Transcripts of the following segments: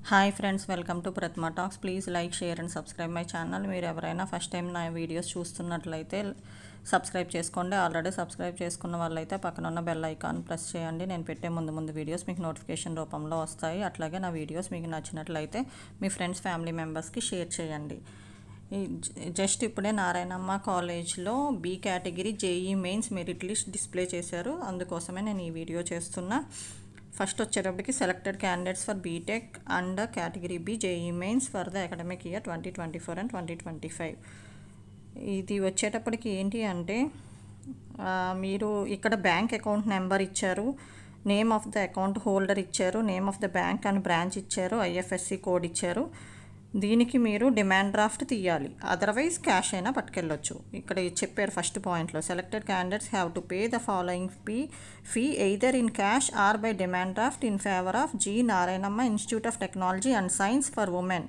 Hi friends, welcome to Pratima talks. Please like, share and subscribe my channel. మీరు ఎవరైనా first time నా videos చూస్తున్నట్లయితే subscribe చేసుకోండి. Already subscribe చేసుకున్న వాళ్ళైతే పక్కన ఉన్న బెల్ ఐకాన్ ప్రెస్ చేయండి. నేను పెట్టే ముందు వీడియోస్ మీకు నోటిఫికేషన్ రూపంలో వస్తాయి. అట్లాగే నా వీడియోస్ మీకు నచ్చినట్లయితే మీ ఫ్రెండ్స్, ఫ్యామిలీ మెంబర్స్కి షేర్ చేయండి. జస్ట్ ఇప్పుడే నారాయణమ్మ కాలేజ్లో B category JEE Mains merit list display చేశారు. అందుకోసమే నేను ఈ వీడియో చేస్తున్నా. ఫస్ట్ వచ్చేటప్పటికి selected candidates for BTech and category B JEE Mains for the academic year 2024 and 2025. ఇది వచ్చేటప్పటికి ఏంటి అంటే మీరు ఇక్కడ బ్యాంక్ అకౌంట్ నెంబర్ ఇచ్చారు, name of the account holder ఇచ్చారు, name of the bank and branch ఇచ్చారు, ఐఎఫ్ఎస్సి కోడ్ ఇచ్చారు. దీనికి మీరు డిమాండ్ డ్రాఫ్ట్ తీయాలి, అదర్వైజ్ క్యాష్ అయినా పట్టుకెళ్ళొచ్చు. ఇక్కడ చెప్పారు ఫస్ట్ పాయింట్లో, selected candidates have to pay the following fee either in cash or by demand draft in favour of G Narayanamma institute of technology and science for women.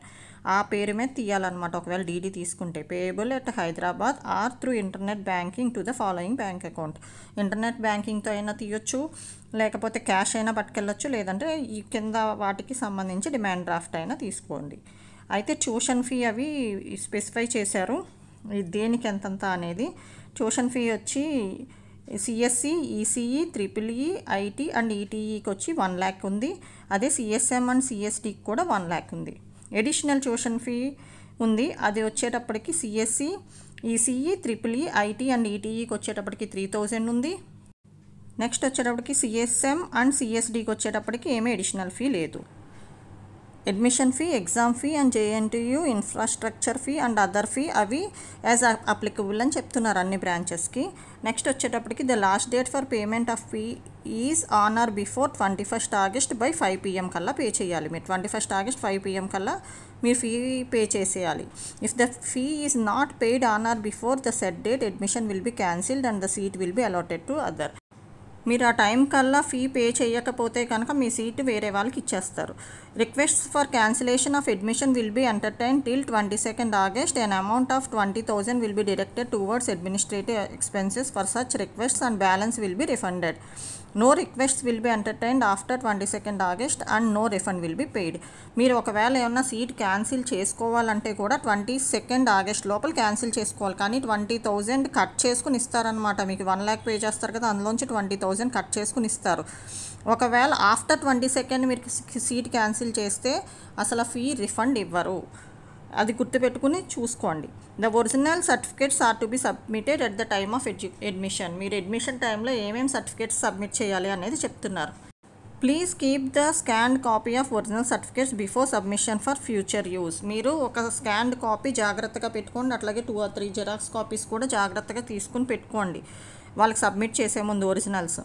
ఆ పేరు మీద తీయాలన్నమాట. ఒకవేళ డీడీ తీసుకుంటే payable at Hyderabad or through internet banking to the following bank account. Internet బ్యాంకింగ్తో అయినా తీయొచ్చు, లేకపోతే క్యాష్ అయినా పట్టుకెళ్ళొచ్చు, లేదంటే ఈ కింద వాటికి సంబంధించి డిమాండ్ డ్రాఫ్ట్ అయినా తీసుకోండి. అయితే ట్యూషన్ ఫీ అవి స్పెసిఫై చేశారు, దేనికి ఎంతంత అనేది. ట్యూషన్ ఫీ వచ్చి CSE, ECE, triple E, IT and ఈటీఈకి వచ్చి 1 lakh ఉంది. అదే సిఎస్ఎం అండ్ సిఎస్డికి కూడా 1 lakh ఉంది. ఎడిషనల్ ట్యూషన్ ఫీ ఉంది, అది వచ్చేటప్పటికి CSE, ECE, triple E, IT and ఈటీఈకి వచ్చేటప్పటికి 3000 ఉంది. నెక్స్ట్ వచ్చేటప్పటికి సిఎస్ఎం అండ్ సిఎస్డికి వచ్చేటప్పటికి ఏమీ ఎడిషనల్ ఫీ లేదు. Admission fee, exam fee and JNTU infrastructure fee and other fee అవి యాజ్ అప్లికబుల్ అని చెప్తున్నారు అన్ని బ్రాంచెస్కి. నెక్స్ట్ వచ్చేటప్పటికి the last date for payment of fee is on are before 21st August by 5 PM కల్లా pay చేయాలి. మీరు 21st August 5 PM కల్లా మీరు ఫీ పే చేసేయాలి. If the fee is not paid on are before the set date, admission will be cancelled and the seat will be allotted to other. మీరు ఆ time కల్లా fee pay చేయకపోతే కనుక మీ seat వేరే వాళ్ళకి ఇచ్చేస్తారు. Request for cancellation of admission will be entertain till 22nd August. An amount of 20,000 will be directed towards administrative expenses for such requests and balance will be refunded. No requests will be entertained after 22nd August and no refund will be paid. మీరు ఒకవేళ ఏమన్నా seat cancel చేసుకోవాలంటే కూడా 22nd August లోపల cancel చేసుకోవాలి. కానీ 20,000 cut చేసుకుని ఇస్తారనమాట. మీకు 1 lakh పే చేస్తారు కదా, అందులోంచి 20,000 కట్ చేసుకుని ఇస్తారు. ఒకవేళ ఆఫ్టర్ 22nd మీరు సీట్ క్యాన్సిల్ చేస్తే అసలు ఫీ రిఫండ్ ఇవ్వరు. అది గుర్తుపెట్టుకుని చూసుకోండి. The original certificates are to be submitted at the time of admission. మీరు అడ్మిషన్ టైంలో ఏమేమి సర్టిఫికేట్స్ సబ్మిట్ చేయాలి అనేది చెప్తున్నారు. Please keep the scanned copy of original certificates before submission for future use. మీరు ఒక స్కాన్డ్ కాపీ జాగ్రత్తగా పెట్టుకోండి, అట్లాగే 2 or 3 జెరాక్స్ కాపీస్ కూడా జాగ్రత్తగా తీసుకుని పెట్టుకోండి వాళ్ళకి సబ్మిట్ చేసే ముందు. ఒరిజినల్స్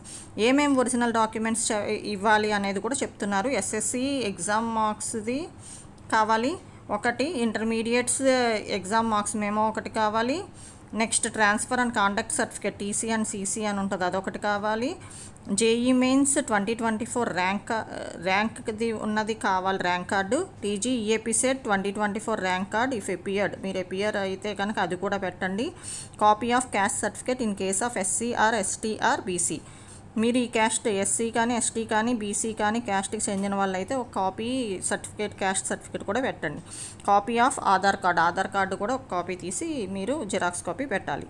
ఏమేమి ఒరిజినల్ డాక్యుమెంట్స్ ఇవ్వాలి అనేది కూడా చెప్తున్నారు. ఎస్ఎస్సి ఎగ్జామ్ మార్క్స్ది కావాలి ఒకటి, ఇంటర్మీడియట్స్ ఎగ్జామ్ మార్క్స్ మెమో ఒకటి కావాలి, next transfer and conduct certificate TC and CC అని ఉంటుంది, అదొకటి కావాలి. జేఈ మెయిన్స్ 2024 ర్యాంక్ది ఉన్నది కావాలి, rank card. TG EAP set 2024 rank card if appeared, మీరు ఎపియర్ అయితే కనుక అది కూడా పెట్టండి. Copy of caste certificate in case of SC are ST or BC. మీరు ఈ క్యాస్ట్ ఎస్సీ కానీ ఎస్టీ కానీ బీసీ కానీ క్యాస్ట్కి చెందిన వాళ్ళు అయితే ఒక కాపీ సర్టిఫికేట్, క్యాస్ట్ సర్టిఫికేట్ కూడా పెట్టండి. కాపీ ఆఫ్ ఆధార్ కార్డు కూడా ఒక కాపీ తీసి మీరు జిరాక్స్ కాపీ పెట్టాలి.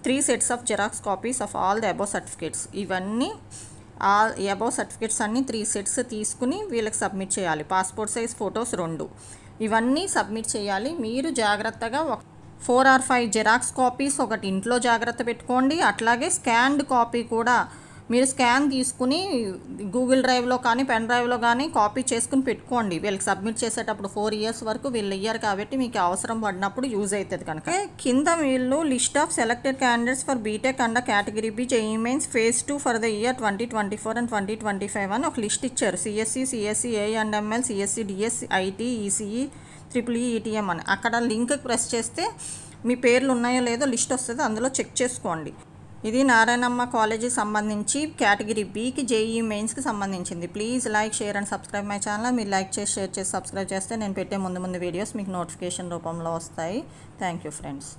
3 sets of xerox copies of all the above certificates. ఇవన్నీ అబోవ్ సర్టిఫికేట్స్ అన్నీ 3 sets తీసుకుని వీళ్ళకి సబ్మిట్ చేయాలి. పాస్పోర్ట్ సైజ్ ఫొటోస్ 2 ఇవన్నీ సబ్మిట్ చేయాలి. మీరు జాగ్రత్తగా 4 or 5 జిరాక్స్ కాపీస్ ఒకటి ఇంట్లో జాగ్రత్త పెట్టుకోండి. అట్లాగే స్కాన్డ్ కాపీ కూడా మీరు స్కాన్ తీసుకుని గూగుల్ డ్రైవ్లో కానీ పెన్ డ్రైవ్లో కానీ కాపీ చేసుకుని పెట్టుకోండి. వీళ్ళకి సబ్మిట్ చేసేటప్పుడు 4 years వరకు వీళ్ళు ఇయ్యారు కాబట్టి మీకు అవసరం పడినప్పుడు యూజ్ అవుతుంది కనుక. కింద వీళ్ళు list of selected candidates for BTech and category B JEE mains phase 2 for the year 2024 and 2025 అని ఒక లిస్ట్ ఇచ్చారు. CSE, CSE AML, CSE DS, IT, ECE, triple E, ETM అని. అక్కడ లింక్ ప్రెస్ చేస్తే మీ పేర్లు ఉన్నాయో లేదో లిస్ట్ వస్తుంది, అందులో చెక్ చేసుకోండి. ఇది నారాయణమ్మ కాలేజీకి సంబంధించి కేటగిరీ బికి జేఈ మెయిన్స్కి సంబంధించింది. Please like, share and subscribe my channel. మీరు లైక్ చేసి, షేర్ చేసి, సబ్స్క్రైబ్ చేస్తే నేను పెట్టే ముందు వీడియోస్ మీకు నోటిఫికేషన్ రూపంలో వస్తాయి. Thank you friends.